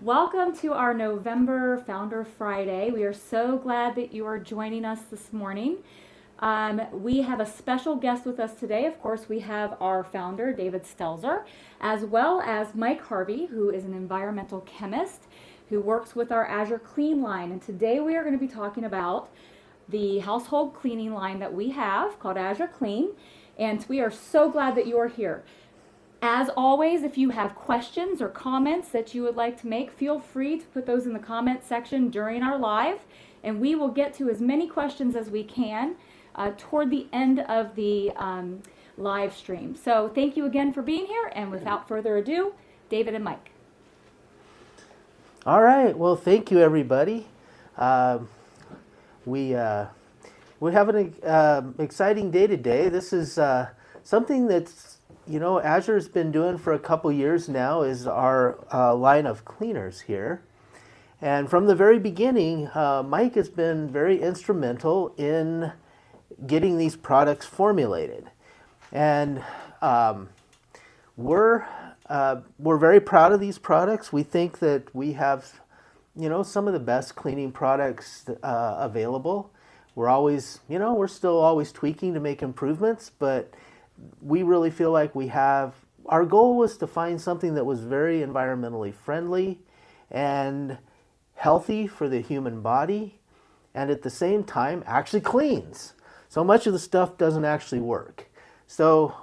Welcome to our November Founder Friday. We are so glad that you are joining us this morning. We have a special guest with us today. Of course, we have our founder, David Stelzer, as well as Mike Harvey, who is an environmental chemist who works with our Azure Clean line. And today we are going to be talking about the household cleaning line that we have called Azure Clean. And we are so glad that you are here. As always, if you have questions or comments that you would like to make, feel free to put those in the comment section during our live, and we will get to as many questions as we can toward the end of the live stream. So thank you again for being here, and without further ado, David and Mike. All right. Well, thank you, everybody. We have an exciting day today. This is something that's Azure's been doing for a couple years now, is our line of cleaners here. And from the very beginning, Mike has been very instrumental in getting these products formulated. And we're very proud of these products. We think that we have, some of the best cleaning products available. We're still always tweaking to make improvements, but we really feel like our goal was to find something that was very environmentally friendly and healthy for the human body, and at the same time actually cleans. So much of the stuff doesn't actually work. So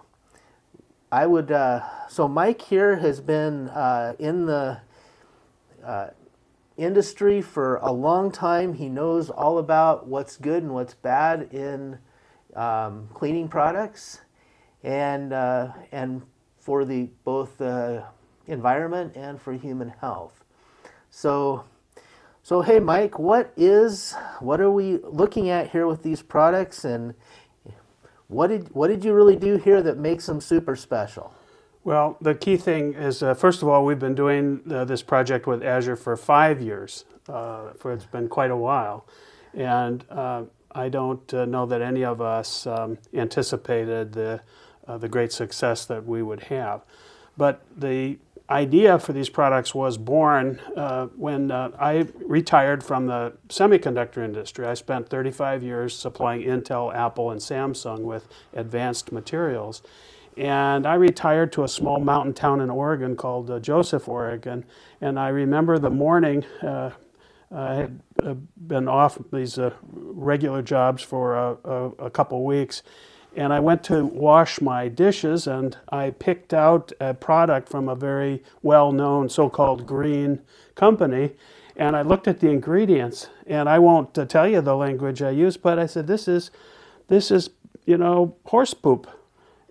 Mike here has been in the industry for a long time. He knows all about what's good and what's bad in cleaning products. And for both the environment and for human health. So hey, Mike, what are we looking at here with these products, and what did you really do here that makes them super special? Well, the key thing is, first of all, we've been doing this project with Azure for 5 years. It's been quite a while, and I don't know that any of us anticipated the great success that we would have. But the idea for these products was born when I retired from the semiconductor industry. I spent 35 years supplying Intel, Apple, and Samsung with advanced materials. And I retired to a small mountain town in Oregon called Joseph, Oregon. And I remember the morning, I had been off these regular jobs for a couple of weeks. And I went to wash my dishes, and I picked out a product from a very well-known so-called green company, and I looked at the ingredients, and I won't tell you the language I used, but I said, this is horse poop.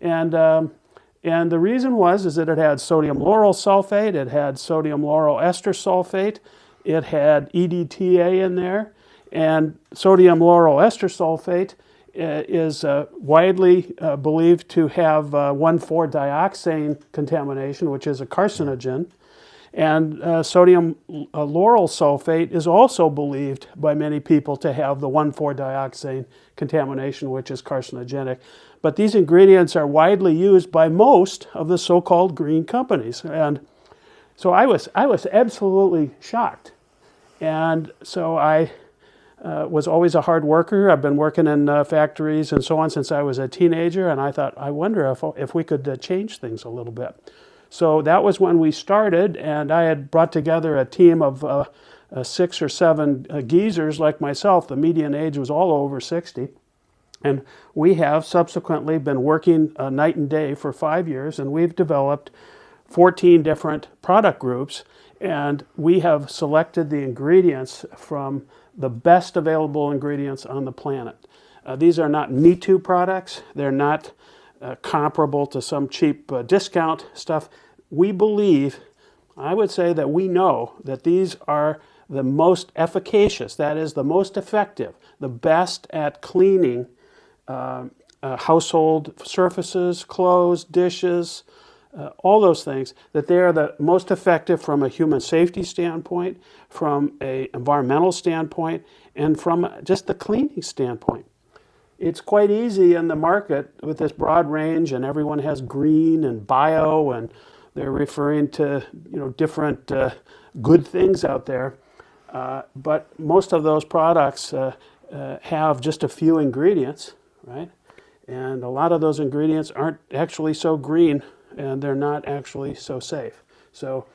And the reason is that it had sodium lauryl sulfate, it had sodium lauryl ester sulfate, it had EDTA in there, and sodium lauryl ester sulfate is widely believed to have 1,4-dioxane contamination, which is a carcinogen. And sodium lauryl sulfate is also believed by many people to have the 1,4-dioxane contamination, which is carcinogenic. But these ingredients are widely used by most of the so-called green companies. And so I was absolutely shocked. And so I was always a hard worker. I've been working in factories and so on since I was a teenager, and I thought, I wonder if we could change things a little bit. So that was when we started, and I had brought together a team of 6 or 7 geezers like myself. The median age was all over 60. And we have subsequently been working night and day for 5 years, and we've developed 14 different product groups, and we have selected the ingredients from the best available ingredients on the planet. These are not Me Too products. They're not comparable to some cheap discount stuff. We believe, I would say that we know that these are the most efficacious, that is the most effective, the best at cleaning household surfaces, clothes, dishes, all those things, that they are the most effective from a human safety standpoint, from an environmental standpoint, and from just the cleaning standpoint. It's quite easy in the market with this broad range, and everyone has green and bio and They're referring to different good things out there. But most of those products have just a few ingredients, right? And a lot of those ingredients aren't actually so green, and they're not actually so safe. So,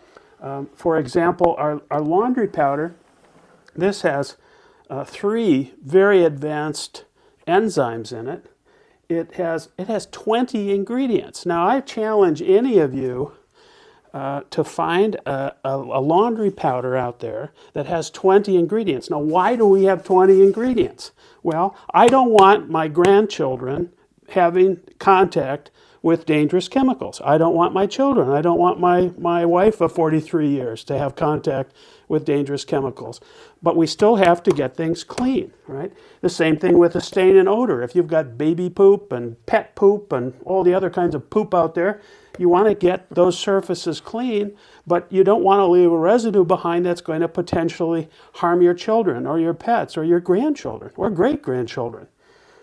for example, our laundry powder, this has 3 very advanced enzymes in it. It has 20 ingredients. Now, I challenge any of you to find a laundry powder out there that has 20 ingredients. Now, why do we have 20 ingredients? Well, I don't want my grandchildren having contact with dangerous chemicals. I don't want my children, I don't want my wife of 43 years to have contact with dangerous chemicals. But we still have to get things clean, right? The same thing with the stain and odor. If you've got baby poop and pet poop and all the other kinds of poop out there, you want to get those surfaces clean, but you don't want to leave a residue behind that's going to potentially harm your children or your pets or your grandchildren or great-grandchildren.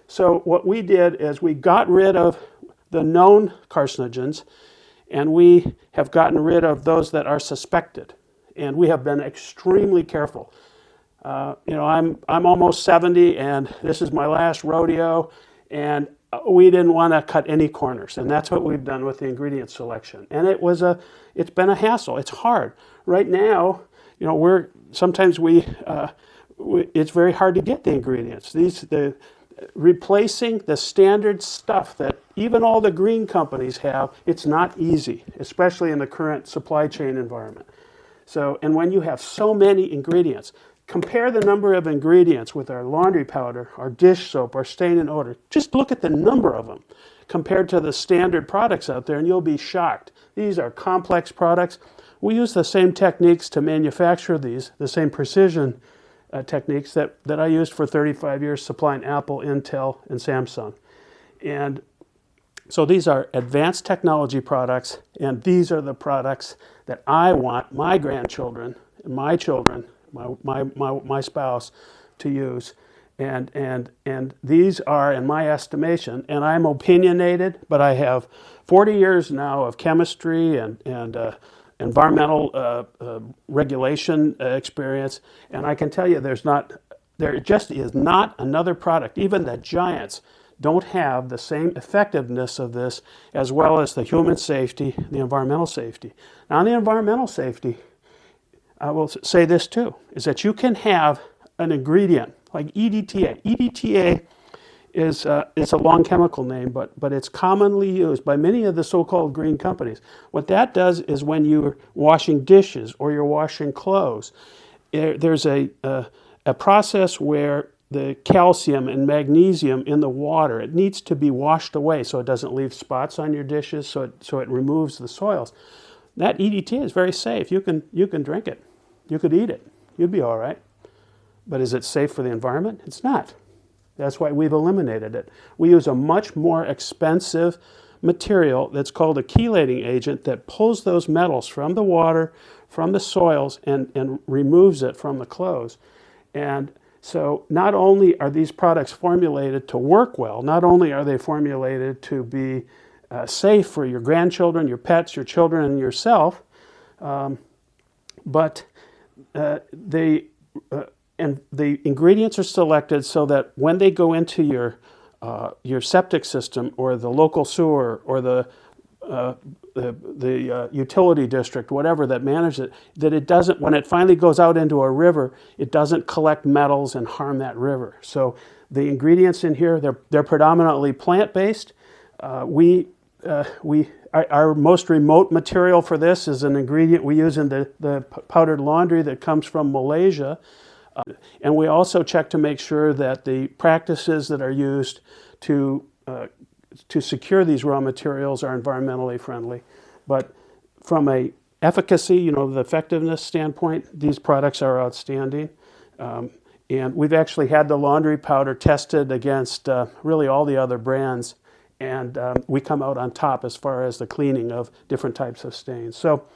So what we did is we got rid of the known carcinogens, and we have gotten rid of those that are suspected. And we have been extremely careful. I'm almost 70, and this is my last rodeo, and we didn't want to cut any corners, and that's what we've done with the ingredient selection. And it's been a hassle. It's hard. Right now, it's very hard to get the ingredients. Replacing the standard stuff that even all the green companies have, it's not easy, especially in the current supply chain environment. So, and when you have so many ingredients, compare the number of ingredients with our laundry powder, our dish soap, our stain and odor. Just look at the number of them compared to the standard products out there, and you'll be shocked. These are complex products. We use the same techniques to manufacture these, the same precision techniques that I used for 35 years supplying Apple, Intel, and Samsung. And so these are advanced technology products, and these are the products that I want my grandchildren, my children, my spouse to use. And these are, in my estimation, and I'm opinionated, but I have 40 years now of chemistry and environmental regulation experience, and I can tell you there just is not another product. Even the giants don't have the same effectiveness of this, as well as the human safety, the environmental safety. Now, on the environmental safety, I will say this too, is that you can have an ingredient like EDTA. EDTA is a long chemical name, but it's commonly used by many of the so-called green companies. What that does is when you're washing dishes or you're washing clothes, there's a process where the calcium and magnesium in the water, it needs to be washed away so it doesn't leave spots on your dishes, so it removes the soils. That EDTA is very safe. You can drink it. You could eat it. You'd be all right. But is it safe for the environment? It's not. That's why we've eliminated it. We use a much more expensive material that's called a chelating agent that pulls those metals from the water, from the soils, and removes it from the clothes. And so not only are these products formulated to work well, not only are they formulated to be safe for your grandchildren, your pets, your children, and yourself, but the ingredients are selected so that when they go into your septic system or the local sewer or the utility district, whatever that manages it, that it doesn't, when it finally goes out into a river, it doesn't collect metals and harm that river. So the ingredients in here, they're predominantly plant-based. Our most remote material for this is an ingredient we use in the powdered laundry that comes from Malaysia. And we also check to make sure that the practices that are used to secure these raw materials are environmentally friendly. But from a efficacy, the effectiveness standpoint, these products are outstanding. And we've actually had the laundry powder tested against really all the other brands, and we come out on top as far as the cleaning of different types of stains. So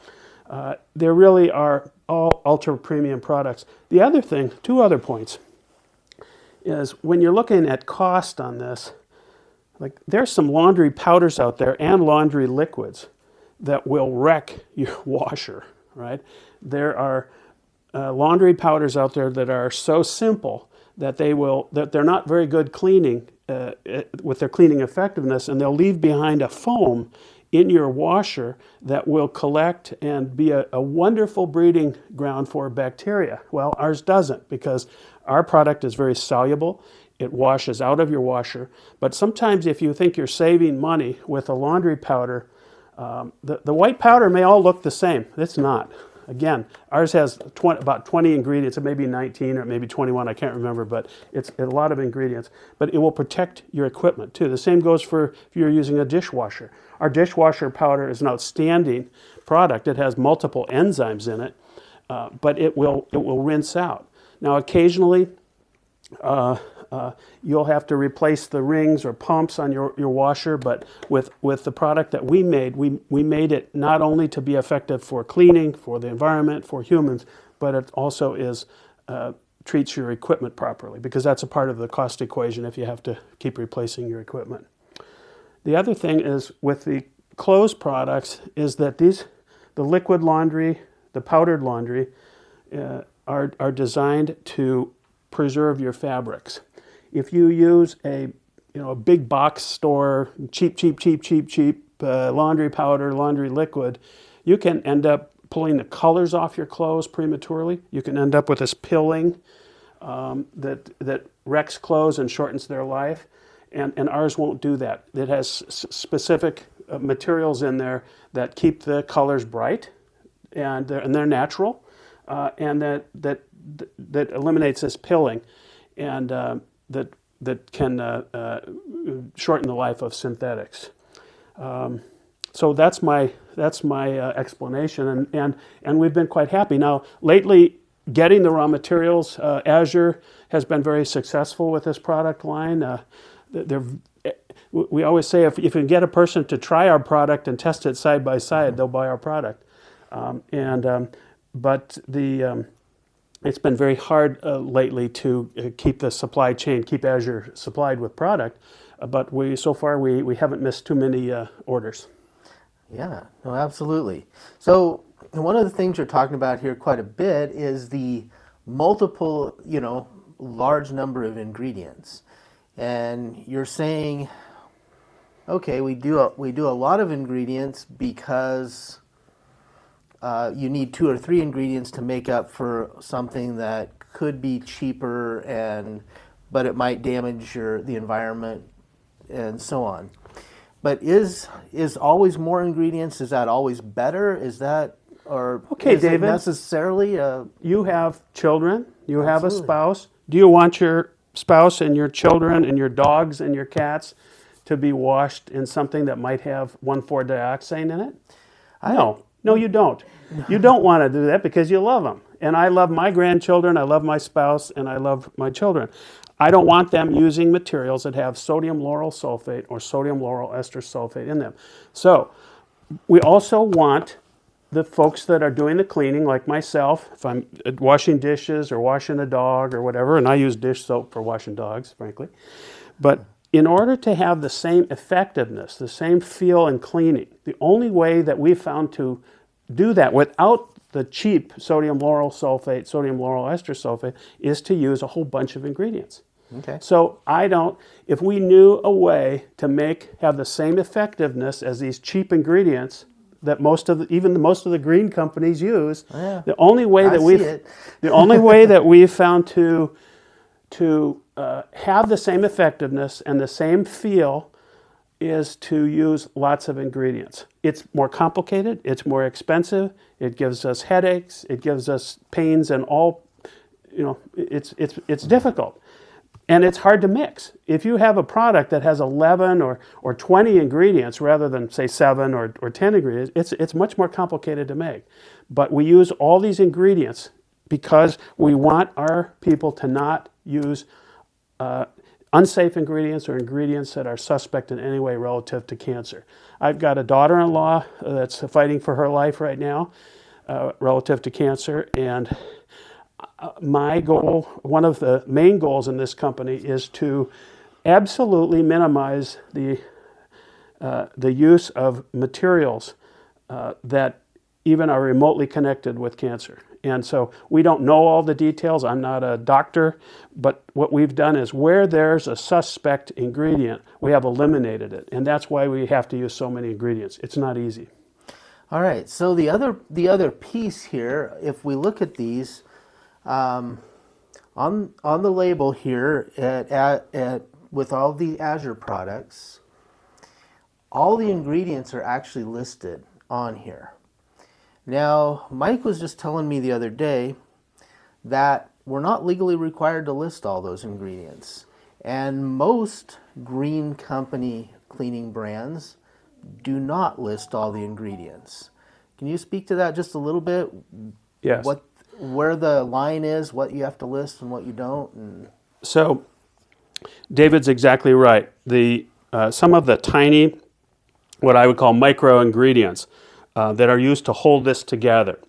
there really are all ultra premium products. The other thing, 2 other points, is when you're looking at cost on this, like there's some laundry powders out there and laundry liquids that will wreck your washer, right? There are laundry powders out there that are so simple that they're not very good cleaning with their cleaning effectiveness, and they'll leave behind a foam in your washer that will collect and be a wonderful breeding ground for bacteria. Well, ours doesn't, because our product is very soluble. It washes out of your washer. But sometimes if you think you're saving money with a laundry powder, the white powder may all look the same. It's not. Again, ours has about 20 ingredients, it may be 19 or maybe 21, I can't remember, but it's a lot of ingredients. But it will protect your equipment too. The same goes for if you're using a dishwasher. Our dishwasher powder is an outstanding product. It has multiple enzymes in it, but it will rinse out. Now, occasionally, you'll have to replace the rings or pumps on your washer, but with the product that we made, we made it not only to be effective for cleaning, for the environment, for humans, but it also treats your equipment properly, because that's a part of the cost equation if you have to keep replacing your equipment. The other thing is with the clothes products is that the liquid laundry, the powdered laundry, are designed to preserve your fabrics. If you use a big box store, cheap laundry powder, laundry liquid, you can end up pulling the colors off your clothes prematurely. You can end up with this pilling that wrecks clothes and shortens their life. And ours won't do that. It has specific materials in there that keep the colors bright, and they're natural, and that eliminates this pilling, and that can shorten the life of synthetics. So that's my explanation, and we've been quite happy. Now, lately, getting the raw materials, Azure has been very successful with this product line. We always say if you can get a person to try our product and test it side by side, they'll buy our product. But it's been very hard lately to keep the supply chain, keep Azure supplied with product. But so far we haven't missed too many orders. Yeah, no, absolutely. So one of the things you're talking about here quite a bit is the multiple, large number of ingredients. And you're saying, okay, we do a lot of ingredients because you need 2 or 3 ingredients to make up for something that could be cheaper, but it might damage the environment and so on. But is always more ingredients? Is that always better? Is that okay, is David? It necessarily you have children. You have a Absolutely. spouse. Do you want your spouse and your children and your dogs and your cats to be washed in something that might have 1,4-dioxane in it? No, you don't. You don't want to do that because you love them. And I love my grandchildren, I love my spouse, and I love my children. I don't want them using materials that have sodium lauryl sulfate or sodium lauryl ester sulfate in them. So we also want the folks that are doing the cleaning, like myself, if I'm washing dishes or washing a dog or whatever, and I use dish soap for washing dogs, frankly. But in order to have the same effectiveness, the same feel and cleaning, the only way that we've found to do that without the cheap sodium lauryl sulfate, sodium lauryl ester sulfate, is to use a whole bunch of ingredients. Okay. So if we knew a way to have the same effectiveness as these cheap ingredients that most of the green companies use, the only way that we've found to have the same effectiveness and the same feel is to use lots of ingredients. It's more complicated, it's more expensive, it gives us headaches, it gives us pains, and it's difficult. And it's hard to mix. If you have a product that has 11 or 20 ingredients rather than, say, 7 or 10 ingredients, it's much more complicated to make. But we use all these ingredients because we want our people to not use unsafe ingredients or ingredients that are suspect in any way relative to cancer. I've got a daughter-in-law that's fighting for her life right now relative to cancer, and my goal, one of the main goals in this company, is to absolutely minimize the use of materials that even are remotely connected with cancer. And so we don't know all the details. I'm not a doctor, but what we've done is where there's a suspect ingredient, we have eliminated it. And that's why we have to use so many ingredients. It's not easy. All right. So the other piece here, if we look at these, on the label here with all the Azure products, all the ingredients are actually listed on here. Now, Mike was just telling me the other day that we're not legally required to list all those ingredients. And most green company cleaning brands do not list all the ingredients. Can you speak to that just a little bit? Yes. Where the line is, what you have to list and what you don't? So, David's exactly right. Some of the tiny, what I would call micro ingredients, that are used to hold this together,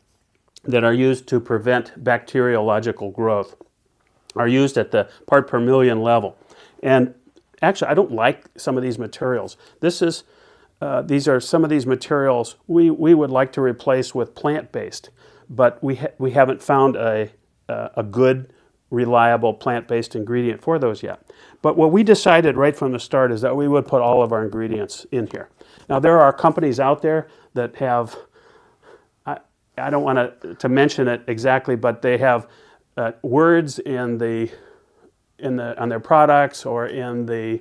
that are used to prevent bacteriological growth, are used at the part per million level. And actually, I don't like some of these materials. These are some of these materials we would like to replace with plant-based, but we haven't found a good, reliable plant-based ingredient for those yet. But what we decided right from the start is that we would put all of our ingredients in here. Now, there are companies out there that have, I don't want to mention it exactly, but they have words on their products or in the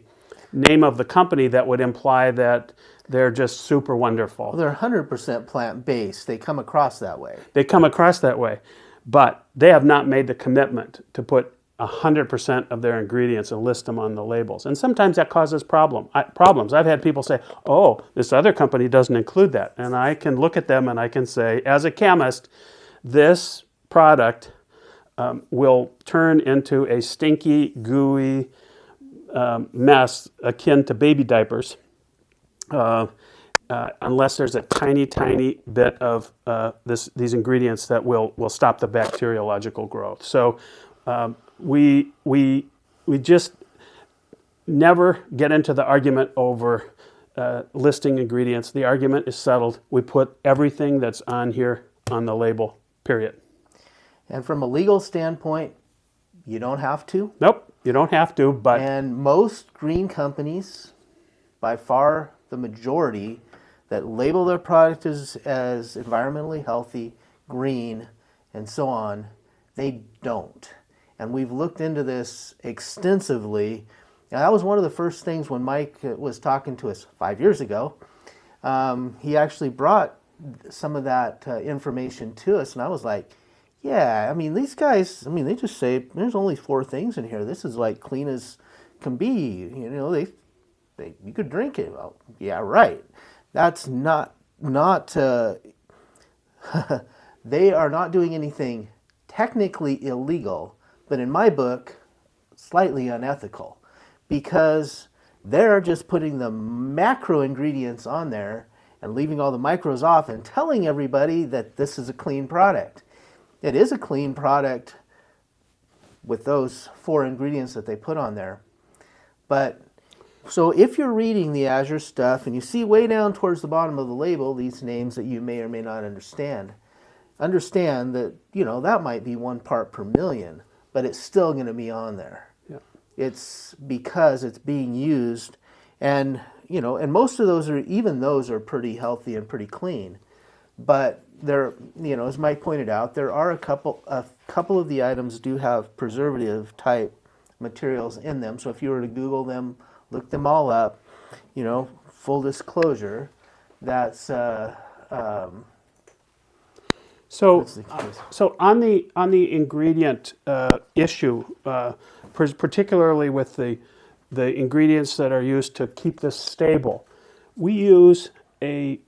name of the company that would imply that they're just super wonderful. Well, they're 100% plant-based. They come across that way. But they have not made the commitment to put 100% of their ingredients and list them on the labels. And sometimes that causes problems. I've had people say, oh, this other company doesn't include that. And I can look at them and I can say, as a chemist, this product will turn into a stinky, gooey mess akin to baby diapers unless there's a tiny, tiny bit of these ingredients that will stop the bacteriological growth. So we just never get into the argument over listing ingredients. The argument is settled. We put everything that's on here on the label, period. And from a legal standpoint, you don't have to. Nope, you don't have to, but... And most green companies, by far the majority, that label their product as environmentally healthy, green, and so on, they don't. And we've looked into this extensively. And that was one of the first things when Mike was talking to us 5 years ago. He actually brought some of that information to us, and I was like, yeah, I mean, these guys, they just say, there's only 4 things in here. This is like clean as can be. You know, you could drink it. Well, yeah, right. That's not they are not doing anything technically illegal, but in my book, slightly unethical, because they're just putting the macro ingredients on there and leaving all the micros off and telling everybody that this is a clean product. It is a clean product with those 4 ingredients that they put on there. But so if you're reading the Azure stuff and you see way down towards the bottom of the label these names that you may or may not understand that, that might be 1 part per million, but it's still going to be on there. Yeah. It's because it's being used, and and most of those are pretty healthy and pretty clean. But there, as Mike pointed out, there are a couple of the items do have preservative type materials in them. So if you were to Google them, look them all up, full disclosure, that's So on the ingredient issue, particularly with the ingredients that are used to keep this stable, we use a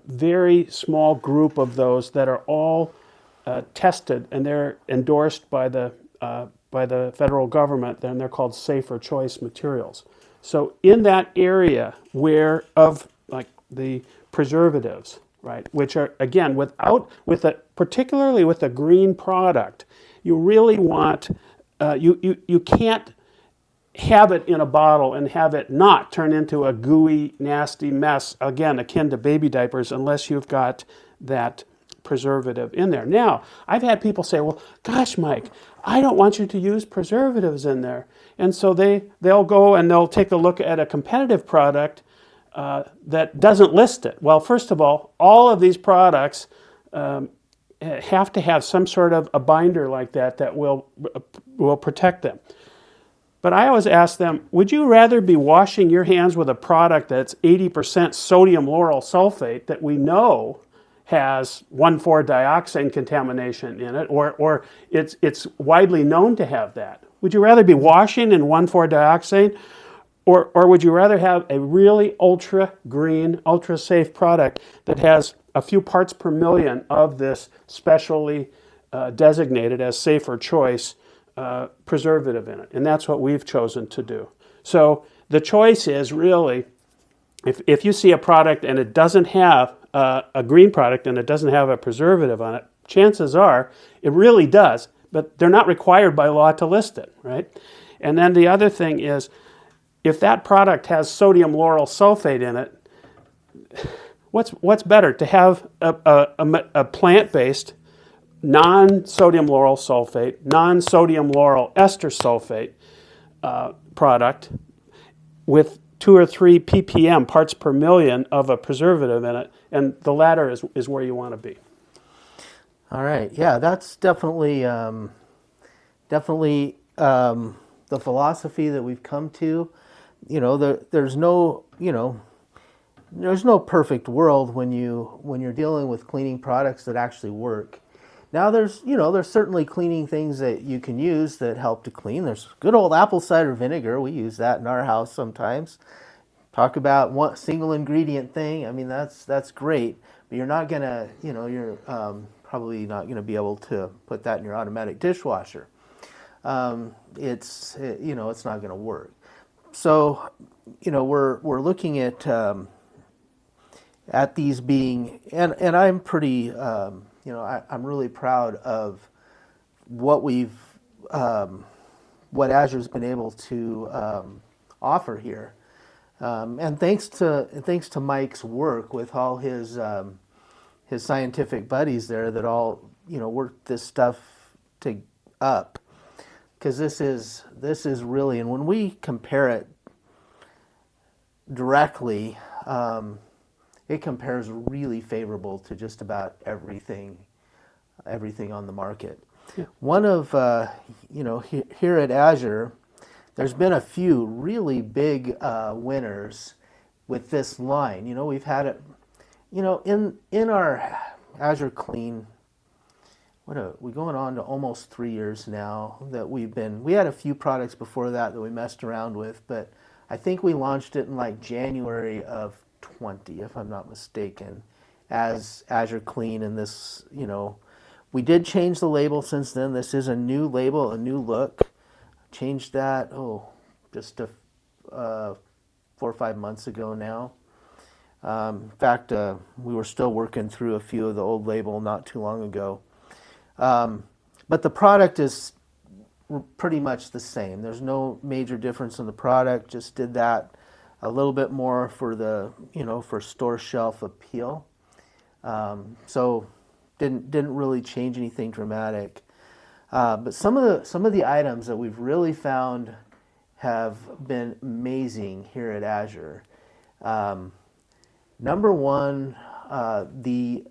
very small group of those that are all tested, and they're endorsed by the federal government, and they're called safer choice materials. So in that area where of like the preservatives, right, which are again particularly with a green product, you really want you can't have it in a bottle and have it not turn into a gooey, nasty mess, again, akin to baby diapers, unless you've got that preservative in there. Now, I've had people say, well, gosh, Mike, I don't want you to use preservatives in there. And so they'll go and they'll take a look at a competitive product that doesn't list it. Well, first of all of these products have to have some sort of a binder like that will protect them. But I always ask them, would you rather be washing your hands with a product that's 80% sodium lauryl sulfate that we know has 1,4-dioxane contamination in it, or it's widely known to have that? Would you rather be washing in 1,4-dioxane, or would you rather have a really ultra green, ultra safe product that has a few parts per million of this specially designated as safer choice preservative in it? And that's what we've chosen to do. So the choice is really, if you see a product and it doesn't have a green product and it doesn't have a preservative on it, chances are it really does, but they're not required by law to list it, right? And then the other thing is, if that product has sodium lauryl sulfate in it, what's better, to have a plant-based non-sodium lauryl sulfate, non-sodium lauryl ester sulfate product with 2 or 3 ppm, parts per million, of a preservative in it, and the latter is where you want to be. All right, yeah, that's definitely the philosophy that we've come to. There's no perfect world when you're dealing with cleaning products that actually work. Now there's certainly cleaning things that you can use that help to clean. There's good old apple cider vinegar. We use that in our house sometimes. Talk about one single ingredient thing. I mean, that's great, but you're not gonna, you're probably not gonna be able to put that in your automatic dishwasher. It's not gonna work. So, we're looking at these being, and I'm pretty. I'm really proud of what what Azure's been able to offer here, and thanks to Mike's work with all his scientific buddies there that all worked this stuff up, because this is really, and when we compare it directly. It compares really favorable to just about everything on the market. Yeah. One of, here at Azure, there's been a few really big winners with this line. We've had it, in our Azure Clean, we're going on to almost 3 years now that we had a few products before that we messed around with, but I think we launched it in like January of 20, if I'm not mistaken, as Azure Clean. And this, we did change the label since then. This is a new label, a new look. Changed that, just 4 or 5 months ago now. In fact, we were still working through a few of the old label not too long ago. But the product is pretty much the same. There's no major difference in the product. Just did that a little bit more for the, for store shelf appeal. So didn't really change anything dramatic. But some of the items that we've really found have been amazing here at Azure. Number one, the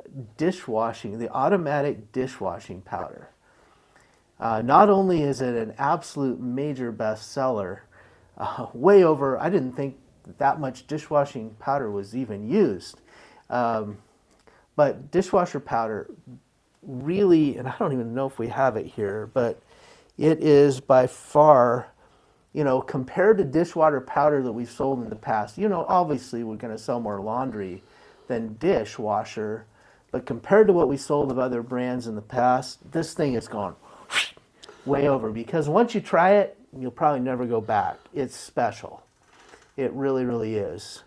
automatic dishwashing powder. Not only is it an absolute major bestseller, way over, I didn't think that much dishwashing powder was even used. But dishwasher powder really, and I don't even know if we have it here, but it is by far, compared to dishwater powder that we've sold in the past, obviously we're going to sell more laundry than dishwasher, but compared to what we sold of other brands in the past, this thing has gone way over, because once you try it, you'll probably never go back. It's special. It really, really is.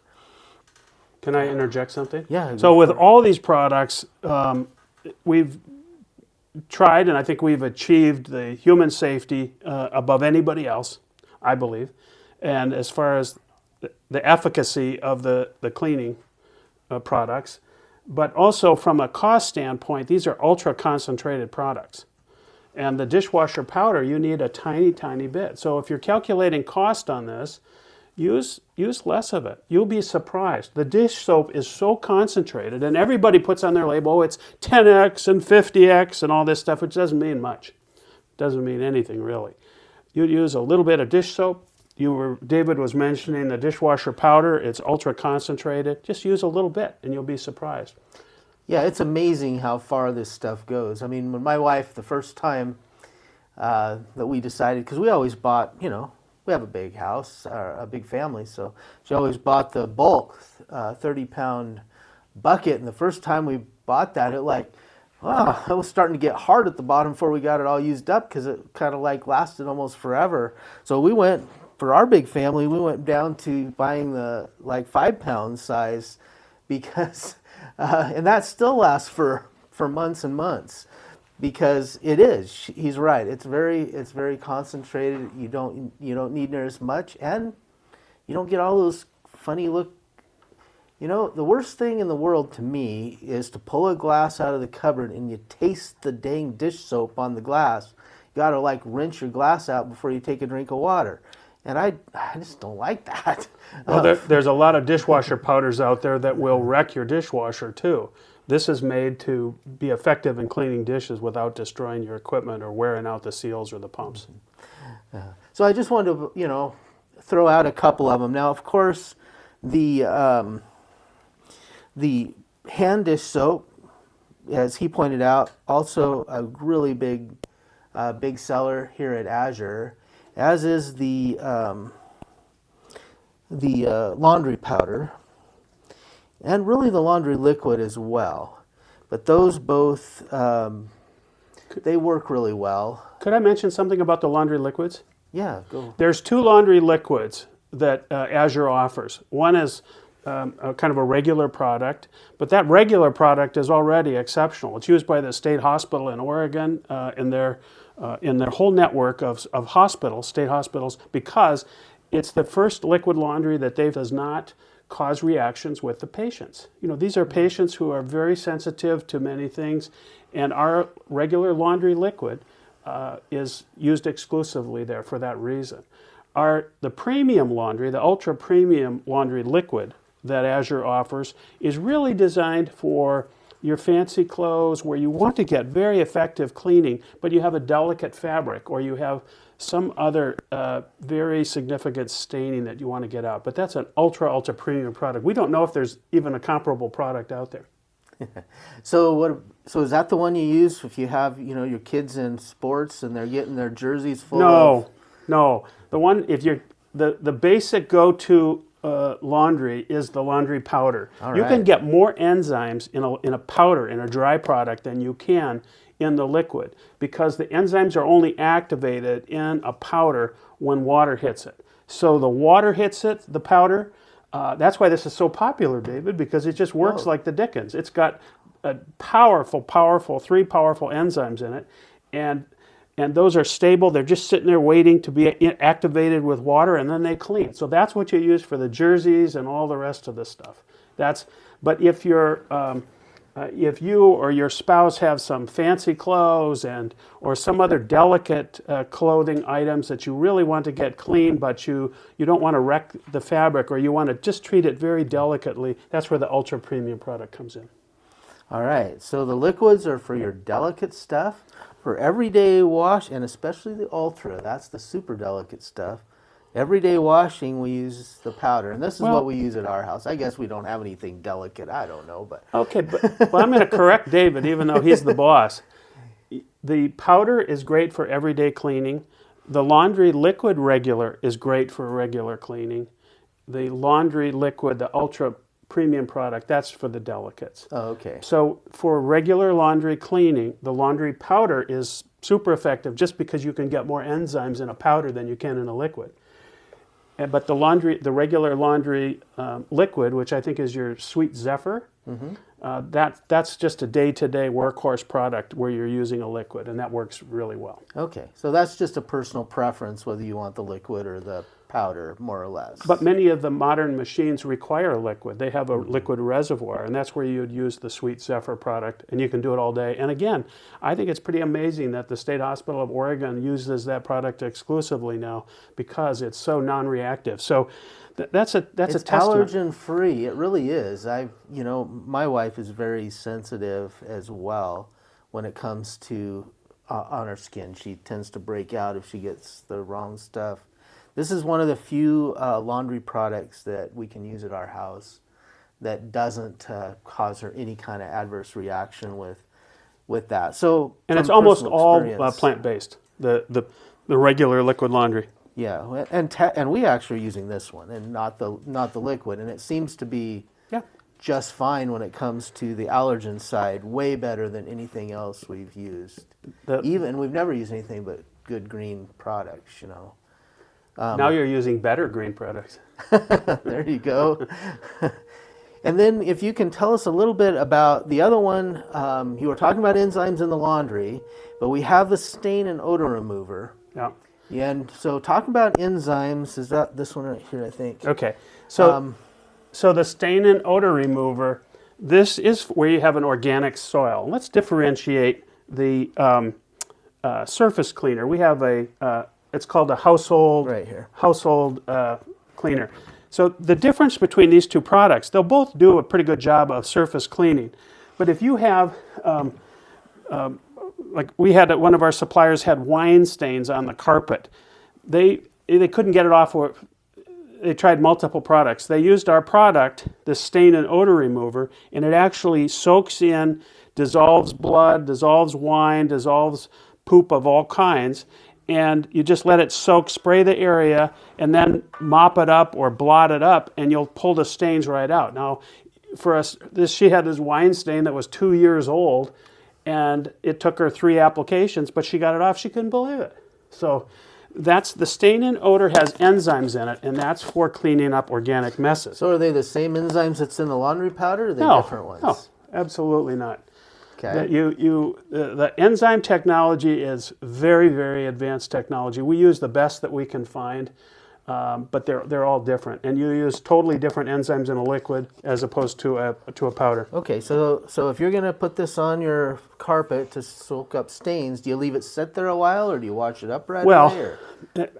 Can I interject something? Yeah. So with all these products, we've tried, and I think we've achieved the human safety above anybody else. I believe. And as far as the efficacy of the cleaning products, but also from a cost standpoint, these are ultra concentrated products. And the dishwasher powder, you need a tiny, tiny bit. So if you're calculating cost on this, use less of it. You'll be surprised. The dish soap is so concentrated, and everybody puts on their label, oh, it's 10x and 50x and all this stuff, which doesn't mean much. It doesn't mean anything really. You use a little bit of dish soap. David was mentioning the dishwasher powder. It's ultra concentrated. Just use a little bit, and you'll be surprised. Yeah, it's amazing how far this stuff goes. I mean, when my wife, the first time that we decided, because we always bought, we have a big house, a big family, so she always bought the bulk 30-pound bucket. And the first time we bought that, it was starting to get hard at the bottom before we got it all used up, because it kind of lasted almost forever. So for our big family, we went down to buying the 5-pound size, because and that still lasts for months and months, because he's right, it's very concentrated. You don't need near as much, and you don't get all those funny look. The worst thing in the world to me is to pull a glass out of the cupboard and you taste the dang dish soap on the glass. You gotta rinse your glass out before you take a drink of water. And I just don't like that. Well, there's a lot of dishwasher powders out there that will wreck your dishwasher too. This is made to be effective in cleaning dishes without destroying your equipment or wearing out the seals or the pumps. So I just wanted to, throw out a couple of them. Now, of course, the hand dish soap, as he pointed out, also a really big seller here at Azure, as is the laundry powder, and really the laundry liquid as well. But those both, they work really well. Could I mention something about the laundry liquids? Yeah, go. There's 2 laundry liquids that Azure offers. One is kind of a regular product, but that regular product is already exceptional. It's used by the state hospital in Oregon in their whole network of hospitals, state hospitals, because it's the first liquid laundry that does not cause reactions with the patients. These are patients who are very sensitive to many things, and our regular laundry liquid is used exclusively there for that reason. The premium laundry, the ultra premium laundry liquid that Azure offers, is really designed for your fancy clothes where you want to get very effective cleaning, but you have a delicate fabric or you have some other very significant staining that you want to get out. But that's an ultra premium product. We don't know if there's even a comparable product out there. So is that the one you use if you have your kids in sports and they're getting their jerseys full of? No. The one, if you're the basic go-to laundry is the laundry powder. All you right. can get more enzymes in a powder, in a dry product, than you can in the liquid, because the enzymes are only activated in a powder when water hits it. So the water hits it, the powder. That's why this is so popular, David, because it just works like the dickens. It's got a powerful, 3 powerful enzymes in it, and those are stable. They're just sitting there waiting to be activated with water, and then they clean. So that's what you use for the jerseys and all the rest of the stuff. But if if you or your spouse have some fancy clothes or some other delicate clothing items that you really want to get clean, but you don't want to wreck the fabric, or you want to just treat it very delicately, that's where the ultra premium product comes in. All right, so the liquids are for your delicate stuff, for everyday wash, and especially the ultra. That's the super delicate stuff. Everyday washing, we use the powder, and this is what we use at our house. I guess we don't have anything delicate. I don't know, but okay. But I'm going to correct David, even though he's the boss. The powder is great for everyday cleaning. The laundry liquid regular is great for regular cleaning. The laundry liquid, the ultra premium product, that's for the delicates. Oh, okay. So for regular laundry cleaning, the laundry powder is super effective just because you can get more enzymes in a powder than you can in a liquid. But the regular laundry liquid, which I think is your Sweet Zephyr, that's just a day-to-day workhorse product where you're using a liquid, and that works really well. Okay, so that's just a personal preference whether you want the liquid or the powder, more or less. But many of the modern machines require a liquid. They have a liquid reservoir, and that's where you would use the Sweet Zephyr product, and you can do it all day. And again, I think it's pretty amazing that the State Hospital of Oregon uses that product exclusively now because it's so non-reactive. So that's a it's testament. allergen free. It really is. My wife is very sensitive as well when it comes to on her skin. She tends to break out if she gets the wrong stuff. This is one of the few laundry products that we can use at our house that doesn't cause her any kind of adverse reaction with that. So, and it's almost all plant-based. The regular liquid laundry. Yeah, and we actually are using this one and not the liquid, and it seems to be just fine when it comes to the allergen side. Way better than anything else we've used. Even we've never used anything but good green products. Now you're using better green products. There you go. And then if you can tell us a little bit about the other one, you were talking about enzymes in the laundry, but we have the stain and odor remover. Yeah. And so talk about enzymes. Is that this one right here, I think? Okay. So, so the stain and odor remover, this is where you have an organic soil. Let's differentiate the surface cleaner. We have it's called a household cleaner. So the difference between these two products, they'll both do a pretty good job of surface cleaning. But if you have, like we had one of our suppliers had wine stains on the carpet, they couldn't get it off. They tried multiple products. They used our product, the stain and odor remover, and it actually soaks in, dissolves blood, dissolves wine, dissolves poop of all kinds. And you just let it soak, spray the area, and then mop it up or blot it up, and you'll pull the stains right out. Now, for us, she had this wine stain that was 2 years old, and it took her 3 applications, but she got it off. She couldn't believe it. So that's the stain and odor has enzymes in it, and that's for cleaning up organic messes. So are they the same enzymes that's in the laundry powder, or are they different ones? No, absolutely not. Okay. The enzyme technology is very, very advanced technology. We use the best that we can find, but they're all different. And you use totally different enzymes in a liquid as opposed to a powder. Okay, so if you're going to put this on your carpet to soak up stains, do you leave it sit there a while, or do you wash it up right away? Or?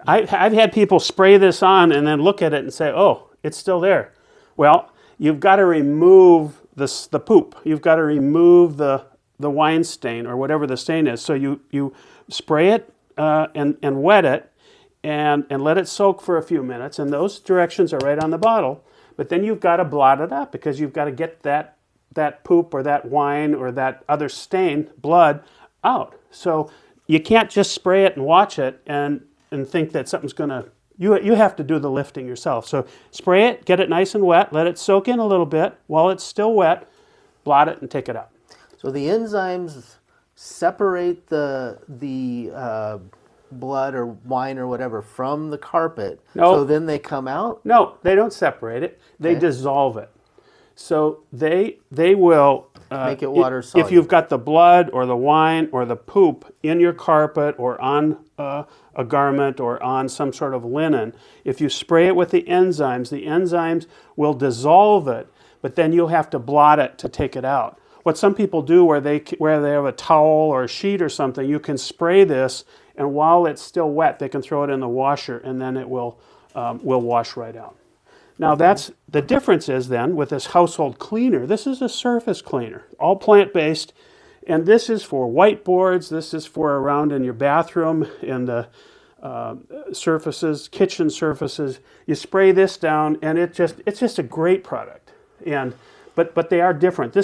I've had people spray this on and then look at it and say, "Oh, it's still there." Well, you've got to remove the poop. You've got to remove the wine stain or whatever the stain is. So you spray it and wet it and let it soak for a few minutes, and those directions are right on the bottle. But then you've got to blot it up because you've got to get that poop or that wine or that other stain, blood, out. So you can't just spray it and watch it and think that something's going to... You have to do the lifting yourself. So spray it, get it nice and wet, let it soak in a little bit. While it's still wet, blot it and take it out. So the enzymes separate the blood or wine or whatever from the carpet. No. So then they come out? No, they don't separate it. They dissolve it. So they will make it water soluble. If you've got the blood or the wine or the poop in your carpet or on a garment or on some sort of linen, if you spray it with the enzymes will dissolve it, but then you'll have to blot it to take it out. What some people do where they have a towel or a sheet or something, you can spray this, and while it's still wet, they can throw it in the washer, and then it will wash right out. Now that's the difference is then with this household cleaner. This is a surface cleaner, all plant-based, and this is for whiteboards. This is for around in your bathroom, in the surfaces, kitchen surfaces. You spray this down, and it's just a great product. But they are different.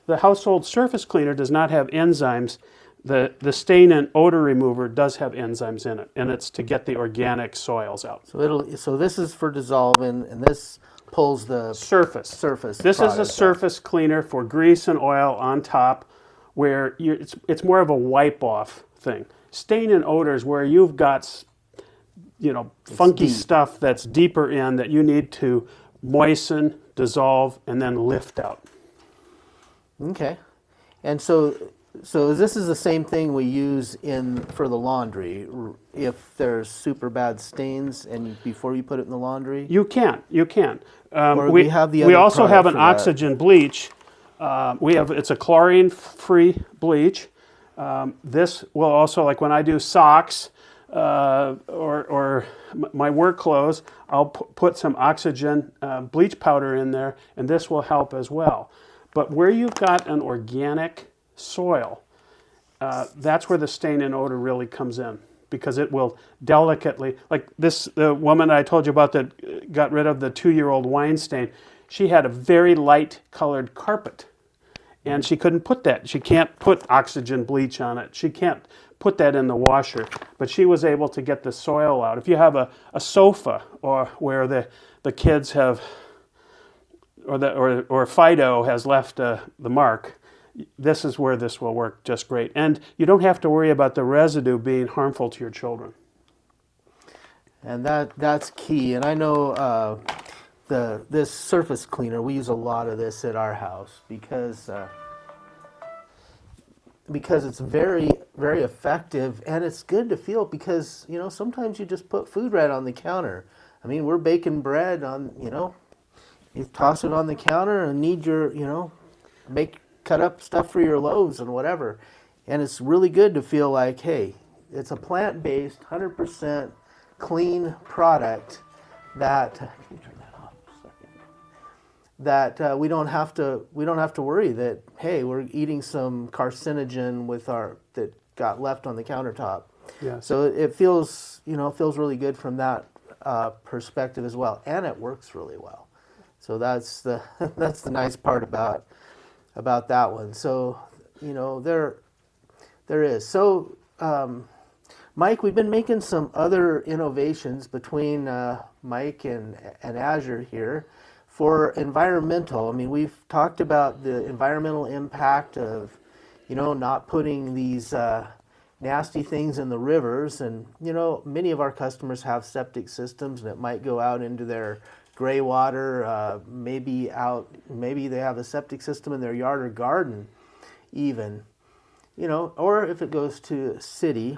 The household surface cleaner does not have enzymes. The stain and odor remover does have enzymes in it, and it's to get the organic soils out. So this is for dissolving, and this pulls the surface. This is a surface cleaner for grease and oil on top, where it's more of a wipe-off thing. Stain and odor is where you've got funky stuff that's deeper in that you need to moisten, dissolve, and then lift out. Okay. And so this is the same thing we use for the laundry. If there's super bad stains and before you put it in the laundry? You can. Or we have the we other also have an product for that. oxygen bleach. It's a chlorine-free bleach. This will also, like when I do socks or my work clothes, I'll put some oxygen bleach powder in there, and this will help as well. But where you've got an organic soil, that's where the stain and odor really comes in, because it will delicately, like the woman I told you about that got rid of the 2-year-old wine stain, she had a very light colored carpet, and she couldn't put that. She can't put oxygen bleach on it. She can't put that in the washer, but she was able to get the soil out. If you have a sofa or where the kids have, or Fido has left the mark, this is where this will work just great. And you don't have to worry about the residue being harmful to your children. And that's key. And I know this surface cleaner, we use a lot of this at our house because it's very, very effective, and it's good to feel, because sometimes you just put food right on the counter. I mean, we're baking bread on, you toss it on the counter and need your, cut up stuff for your loaves and whatever. And it's really good to feel like, hey, it's a plant-based, 100% clean product that, can you turn that off? That we don't have to worry that, hey, we're eating some carcinogen that got left on the countertop. Yes. So it feels really good from that perspective as well, and it works really well. So that's the nice part about that one. So there is. So Mike, we've been making some other innovations between Mike and Azure here for environmental. I mean, we've talked about the environmental impact of not putting these nasty things in the rivers, and many of our customers have septic systems, and it might go out into their gray water, maybe they have a septic system in their yard or garden even, or if it goes to a city.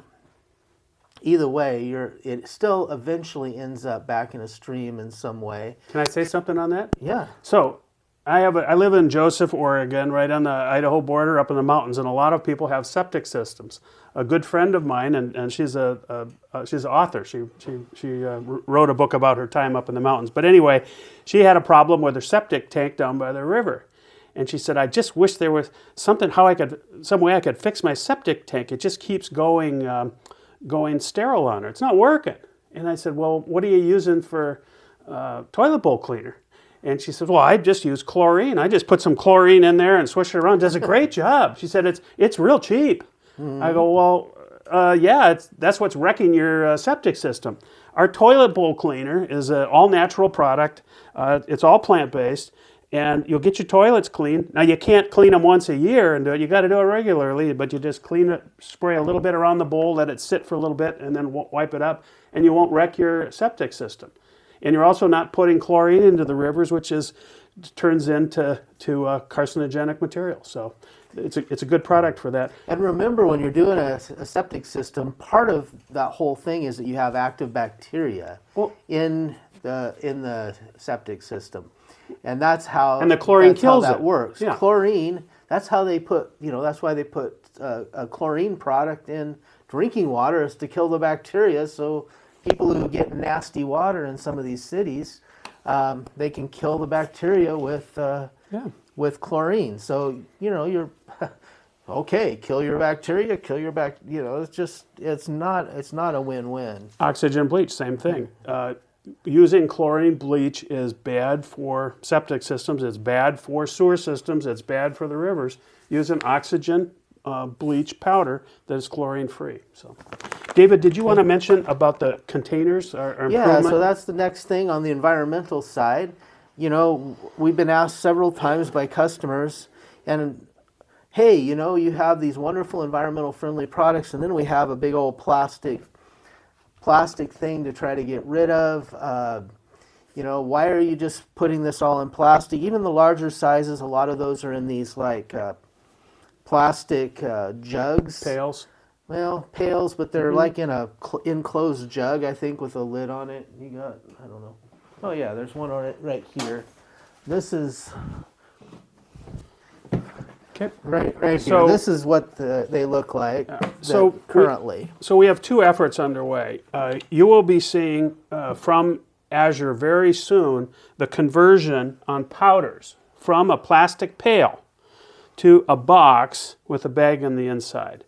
Either way, it still eventually ends up back in a stream in some way. Can I say something on that? Yeah. So I live in Joseph, Oregon, right on the Idaho border, up in the mountains, and a lot of people have septic systems. A good friend of mine, and she's an author. She wrote a book about her time up in the mountains. But anyway, she had a problem with her septic tank down by the river, and she said, "I just wish there was some way I could fix my septic tank. It just keeps going sterile on her. It's not working." And I said, "Well, what are you using for toilet bowl cleaner?" And she said, "Well, I just use chlorine. I just put some chlorine in there and swish it around. It does a great job." She said, "It's real cheap." Mm-hmm. I go, "Well, yeah, that's what's wrecking your septic system." Our toilet bowl cleaner is an all-natural product. It's all plant-based, and you'll get your toilets clean. Now, you can't clean them once a year and do it. You got to do it regularly, but you just clean it, spray a little bit around the bowl, let it sit for a little bit, and then wipe it up, and you won't wreck your septic system. And you're also not putting chlorine into the rivers, which turns into carcinogenic material. So it's a good product for that. And remember, when you're doing a septic system, part of that whole thing is that you have active bacteria in the septic system, and that's how the chlorine kills that it. Works. Yeah. Chlorine. That's how they put. That's why they put a chlorine product in drinking water, is to kill the bacteria. So people who get nasty water in some of these cities, they can kill the bacteria with chlorine. So you're okay. Kill your bacteria. Kill your it's not a win-win. Oxygen bleach, same thing. Using chlorine bleach is bad for septic systems. It's bad for sewer systems. It's bad for the rivers. Using oxygen bleach powder that is chlorine-free. So, David, did you want to mention about the containers or improvement? Yeah, so that's the next thing on the environmental side. We've been asked several times by customers, and hey, you have these wonderful environmental friendly products, and then we have a big old plastic thing to try to get rid of. why are you just putting this all in plastic? Even the larger sizes, a lot of those are in these like plastic jugs. Pails. Well, pails, but they're like in a enclosed jug, I think, with a lid on it. You got, I don't know. Oh yeah, there's one on it right here. This is Okay. right here. So- This is what they look like So currently. So we have two efforts underway. You will be seeing from Azure very soon the conversion on powders from a plastic pail to a box with a bag on the inside.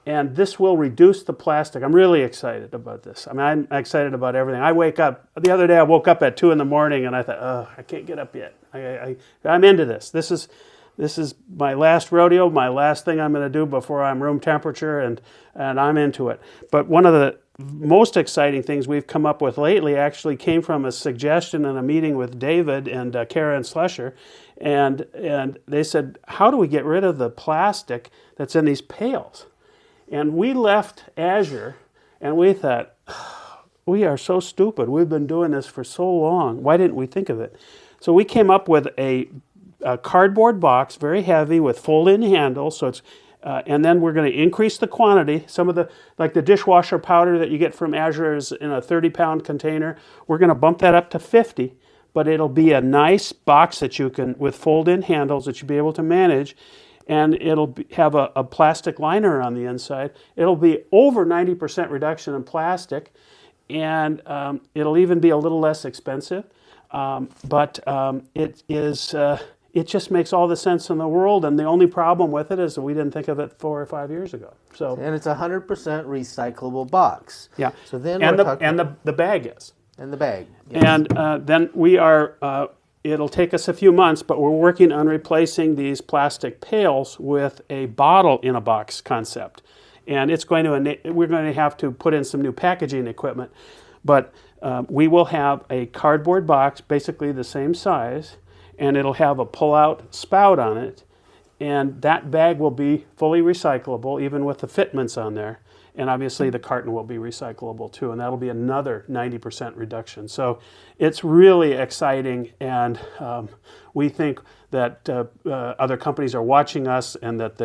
And this will reduce the plastic. I'm really excited about this. I mean, I'm excited about everything. The other day I woke up at 2 in the morning and I thought, oh, I can't get up yet. I'm into this. This is my last rodeo, my last thing I'm going to do before I'm room temperature, and I'm into it. But one of the most exciting things we've come up with lately actually came from a suggestion in a meeting with David and Karen Stelzer, and they said, how do we get rid of the plastic that's in these pails? And we left Azure and we thought, we are so stupid. We've been doing this for so long. Why didn't we think of it? So we came up with a cardboard box, very heavy, with fold-in handles. So it's, and then we're going to increase the quantity. Some of the, like the dishwasher powder that you get from Azure is in a 30-pound container. We're going to bump that up to 50, but it'll be a nice box that you can, with fold-in handles that you'll be able to manage. And it'll have a plastic liner on the inside. It'll be over 90% reduction in plastic, and it'll even be a little less expensive. But it just makes all the sense in the world. And the only problem with it is that we didn't think of it 4 or 5 years ago. So And it's a 100% recyclable box. yeah, So then and we're talking, the bag is. and the bag. Yes. And then we are. It'll take us a few months, but we're working on replacing these plastic pails with a bottle in a box concept. And it's going to we're going to have to put in some new packaging equipment, but we will have a cardboard box, basically the same size, and it'll have a pull-out spout on it, and that bag will be fully recyclable, even with the fitments on there. And obviously the carton will be recyclable too, and that'll be another 90% reduction. So it's really exciting, and we think that other companies are watching us, and that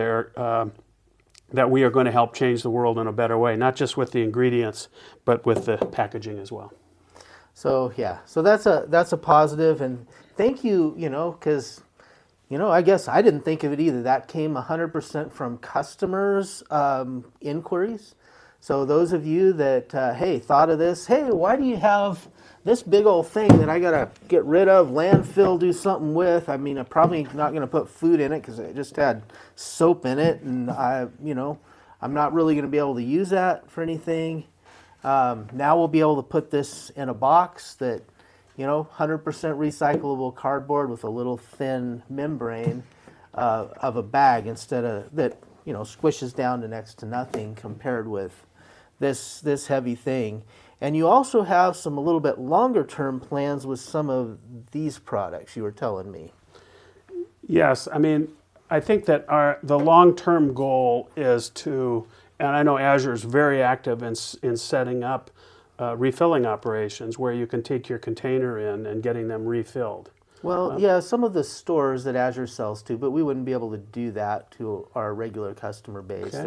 that we are going to help change the world in a better way, not just with the ingredients, but with the packaging as well. So yeah, so that's a positive, and thank you, because I guess I didn't think of it either. That came 100% from customers' inquiries. So those of you that, thought of this, hey, why do you have this big old thing that I got to get rid of, landfill, do something with? I mean, I'm probably not going to put food in it because it just had soap in it, and I'm not really going to be able to use that for anything. Now we'll be able to put this in a box that, 100% recyclable cardboard with a little thin membrane of a bag, instead of that, squishes down to next to nothing compared with this heavy thing. And you also have some a little bit longer term plans with some of these products, you were telling me. Yes, I mean, I think that the long-term goal is to, and I know Azure is very active in setting up refilling operations where you can take your container in and getting them refilled. Well, yeah, some of the stores that Azure sells to, but we wouldn't be able to do that to our regular customer base. Okay.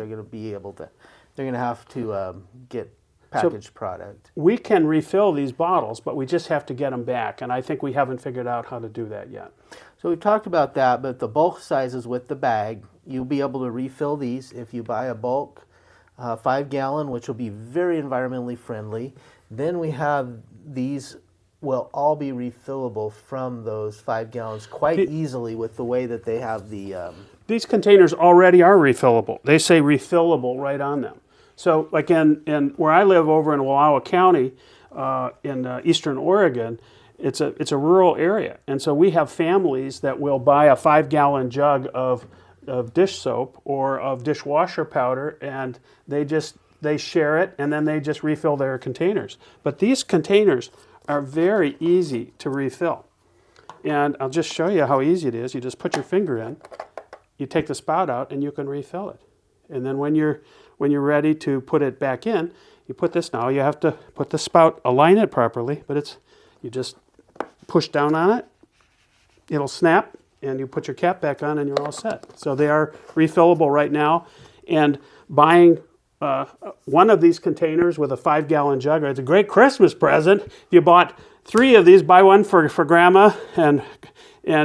They're going to have to get packaged product. We can refill these bottles, but we just have to get them back, and I think we haven't figured out how to do that yet. So we've talked about that, but the bulk sizes with the bag, you'll be able to refill these if you buy a bulk 5-gallon, which will be very environmentally friendly. Then we have these will all be refillable from those 5 gallons quite easily with the way that they have the... These containers already are refillable. They say refillable right on them. So like in where I live over in Wallowa County in eastern Oregon, it's a rural area. And so we have families that will buy a 5-gallon jug of dish soap or of dishwasher powder, and they share it, and then they just refill their containers. But these containers are very easy to refill. And I'll just show you how easy it is. You just put your finger in, you take the spout out, and you can refill it. And then when you're ready to put it back in, you put this now. You have to put the spout, align it properly, but you just push down on it, it'll snap, and you put your cap back on and you're all set. So they are refillable right now. And buying one of these containers with a 5-gallon jug, it's a great Christmas present. If you bought 3 of these, buy one for grandma and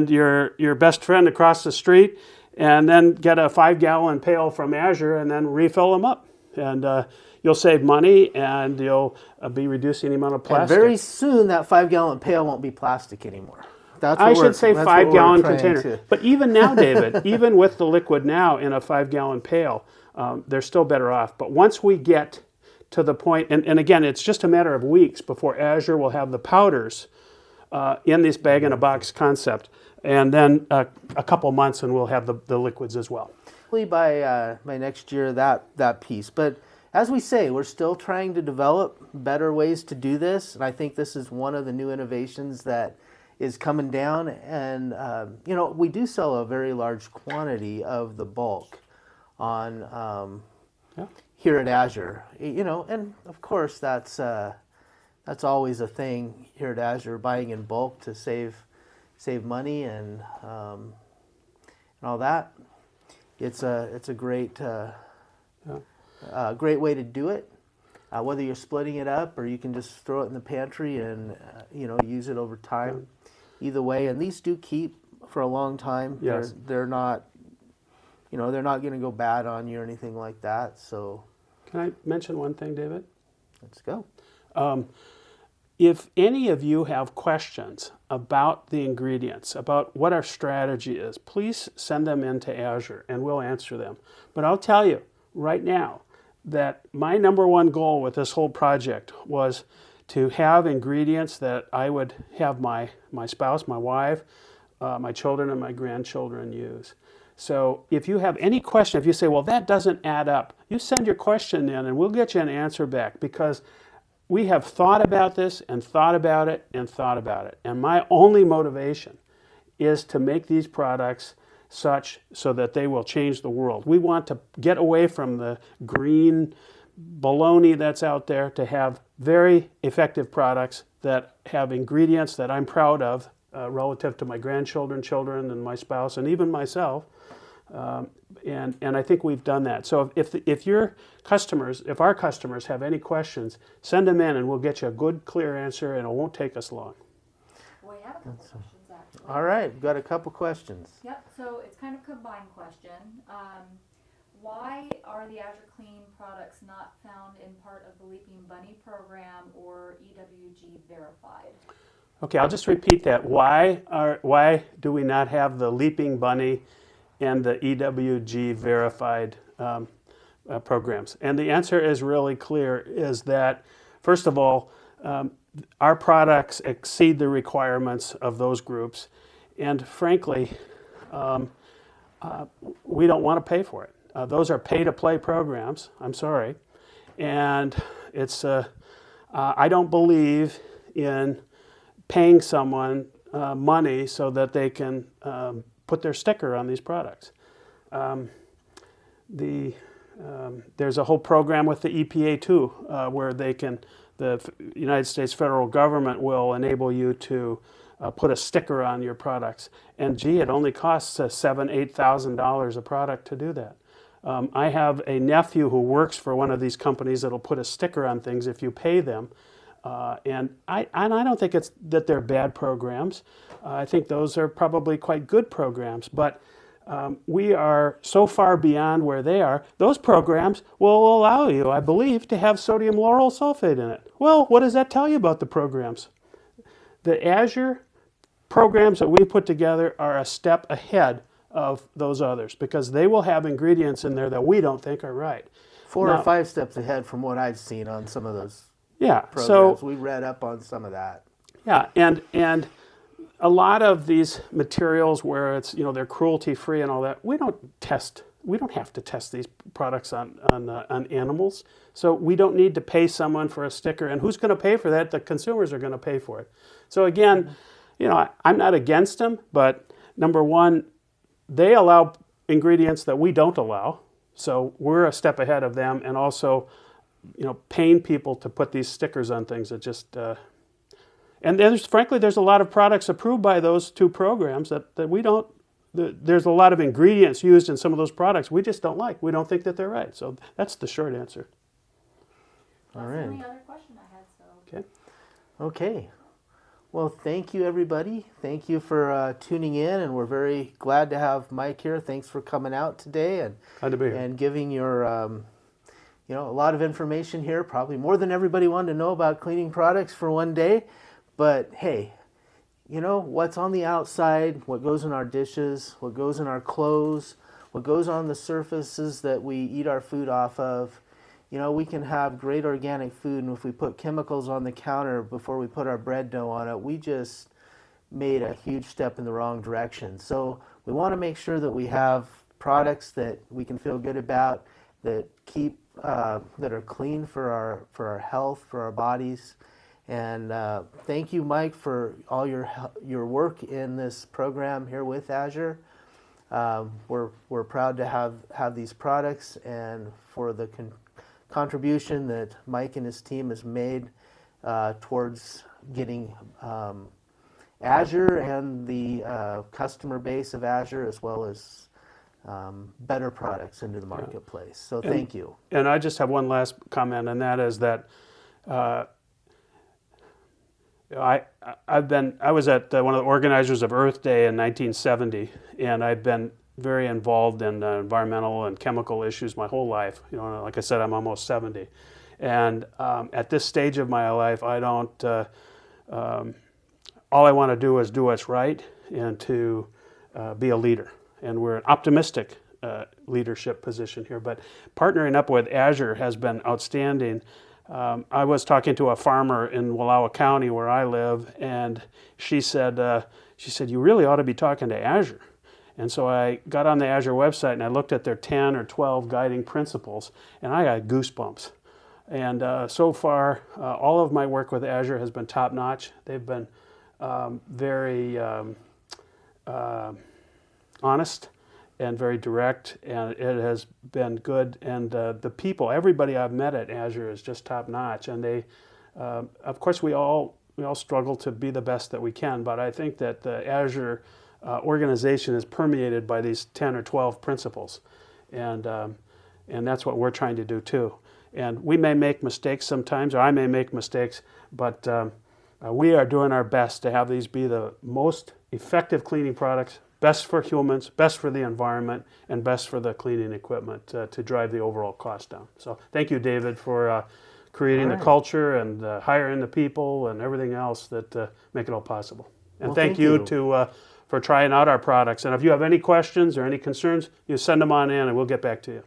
your best friend across the street, and then get a 5-gallon pail from Azure and then refill them up. And you'll save money, and you'll be reducing the amount of plastic. And very soon, that 5-gallon pail won't be plastic anymore. I should say 5-gallon container. But even now, David, even with the liquid now in a 5-gallon pail, they're still better off. But once we get to the point, and again, it's just a matter of weeks before Azure will have the powders in this bag-in-a-box concept. And then a couple months and we'll have the liquids as well. By next year, that piece. But as we say, we're still trying to develop better ways to do this. And I think this is one of the new innovations that is coming down. And, we do sell a very large quantity of the bulk on here at Azure. And of course, that's always a thing here at Azure, buying in bulk to save money and all that. It's a great great way to do it. Whether you're splitting it up or you can just throw it in the pantry and use it over time. Either way, and these do keep for a long time. Yes. They're not they're not going to go bad on you or anything like that. So Can I mention one thing, David? let's go. If any of you have questions about the ingredients, about what our strategy is, please send them into Azure and we'll answer them. But I'll tell you right now that my number one goal with this whole project was to have ingredients that I would have my spouse, my wife, my children, and my grandchildren use. So if you have any question, if you say, well, that doesn't add up, you send your question in and we'll get you an answer back, because we have thought about this and thought about it and thought about it. And my only motivation is to make these products such so that they will change the world. We want to get away from the green baloney that's out there to have very effective products that have ingredients that I'm proud of relative to my grandchildren, children, and my spouse, and even myself. And I think we've done that. So if our customers have any questions, send them in and we'll get you a good, clear answer, and it won't take us long. Well, we have a couple questions actually. All right, we've got a couple questions. Yep, so it's kind of a combined question. Why are the Azure Clean products not found in part of the Leaping Bunny program or EWG verified? Okay, I'll just repeat that. Why do we not have the Leaping Bunny and the EWG verified programs? And the answer is really clear, is that, first of all, our products exceed the requirements of those groups. And frankly, we don't want to pay for it. Those are pay-to-play programs, I'm sorry. And it's I don't believe in paying someone money so that they can put their sticker on these products. There's a whole program with the EPA too, where the United States federal government will enable you to put a sticker on your products. And gee, it only costs $7,000-8,000 a product to do that. I have a nephew who works for one of these companies that'll put a sticker on things if you pay them. And I don't think it's that they're bad programs. I think those are probably quite good programs. But we are so far beyond where they are. Those programs will allow you, I believe, to have sodium lauryl sulfate in it. Well, what does that tell you about the programs? The Azure programs that we put together are a step ahead of those others, because they will have ingredients in there that we don't think are right. 4 or 5 steps ahead from what I've seen on some of those programs. So we read up on some of that. Yeah, and a lot of these materials where it's, they're cruelty-free and all that, we don't have to test these products on animals. So we don't need to pay someone for a sticker. And who's going to pay for that? The consumers are going to pay for it. So again, I'm not against them, but number one, they allow ingredients that we don't allow. So we're a step ahead of them. And also, paying people to put these stickers on things that just... And frankly, there's a lot of products approved by those two programs that we don't. There's a lot of ingredients used in some of those products we just don't like. We don't think that they're right. So that's the short answer. All That's right. the only other question I had. So. Okay. Okay. Well, thank you, everybody. Thank you for tuning in, and we're very glad to have Mike here. Thanks for coming out today and Glad to be here. and giving your a lot of information here. Probably more than everybody wanted to know about cleaning products for one day. But hey, what's on the outside, what goes in our dishes, what goes in our clothes, what goes on the surfaces that we eat our food off of. We can have great organic food, and if we put chemicals on the counter before we put our bread dough on it, we just made a huge step in the wrong direction. So we want to make sure that we have products that we can feel good about, that that are clean for our health, for our bodies. And thank you, Mike, for all your work in this program here with Azure. We're proud to have these products, and for the contribution that Mike and his team has made towards getting Azure and the customer base of Azure, as well as better products into the marketplace. So thank you. And I just have one last comment, and that is that I was at one of the organizers of Earth Day in 1970, and I've been very involved in environmental and chemical issues my whole life. Like I said, I'm almost 70. And at this stage of my life, I don't, all I want to do is do what's right and to be a leader. And we're an optimistic leadership position here. But partnering up with Azure has been outstanding. I was talking to a farmer in Wallowa County where I live, and she said, you really ought to be talking to Azure. And so I got on the Azure website and I looked at their 10 or 12 guiding principles, and I got goosebumps. And so far, all of my work with Azure has been top-notch. They've been very honest and very direct, and it has been good. And the people, everybody I've met at Azure is just top-notch. And they, of course, we all struggle to be the best that we can, but I think that the Azure organization is permeated by these 10 or 12 principles, and that's what we're trying to do too. And we may make mistakes sometimes, or I may make mistakes, but we are doing our best to have these be the most effective cleaning products, best for humans, best for the environment, and best for the cleaning equipment to drive the overall cost down. So thank you, David, for creating the culture and hiring the people and everything else that make it all possible. And thank you for trying out our products. And if you have any questions or any concerns, you send them on in and we'll get back to you.